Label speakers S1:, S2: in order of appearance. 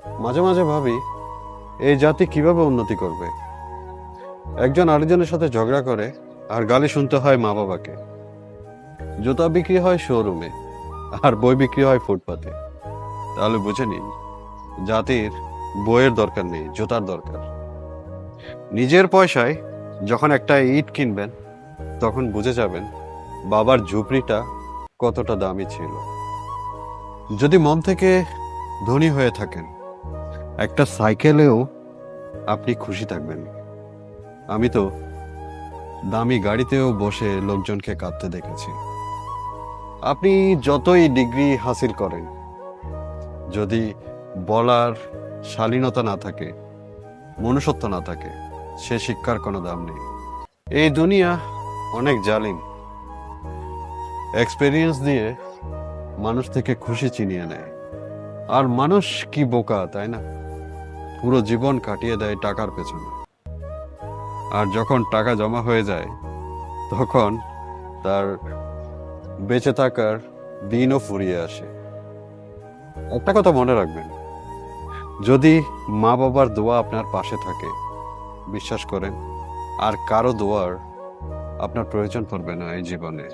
S1: মাঝে মাঝে ভাবি এই জাতি কিভাবে উন্নতি করবে। একজন আরেকজনের সাথে ঝগড়া করে আর গালি শুনতে হয় মা বাবাকে। জুতা বিক্রি হয় শোরুমে আর বই বিক্রি হয় ফুটপাতে। তাহলে বুঝে নিন, জাতির বইয়ের দরকার নেই, জুতার দরকার। নিজের পয়সায় যখন একটা ইট কিনবেন তখন বুঝে যাবেন বাবার ঝুপড়িটা কতটা দামি ছিল। যদি মন থেকে ধনী হয়ে থাকেন, একটা সাইকেলেও আপনি খুশি থাকবেন। আমি তো দামি গাড়িতেও বসে লোকজনকে কাঁদতে দেখেছি। আপনি যতই ডিগ্রি হাসিল করেন, যদি বলার শালীনতা না থাকে, মনুষ্যত্ব না থাকে, সে শিক্ষার কোনো দাম নেই। এই দুনিয়া অনেক জালিম। এক্সপেরিয়েন্স দিয়ে মানুষ থেকে খুশি চিনিয়ে নেয়। আর মানুষ কি বোকা, তাই না? পুরো জীবন কাটিয়ে দেয় টাকার পেছনে। আর যখন টাকা জমা হয়ে যায় তখন তার বেঁচে থাকার দিনও ফুরিয়ে আসে। একটা কথা মনে রাখবেন, যদি মা বাবার দোয়া আপনার পাশে থাকে, বিশ্বাস করেন আর কারো দোয়ার আপনার প্রয়োজন পড়বে না এই জীবনে।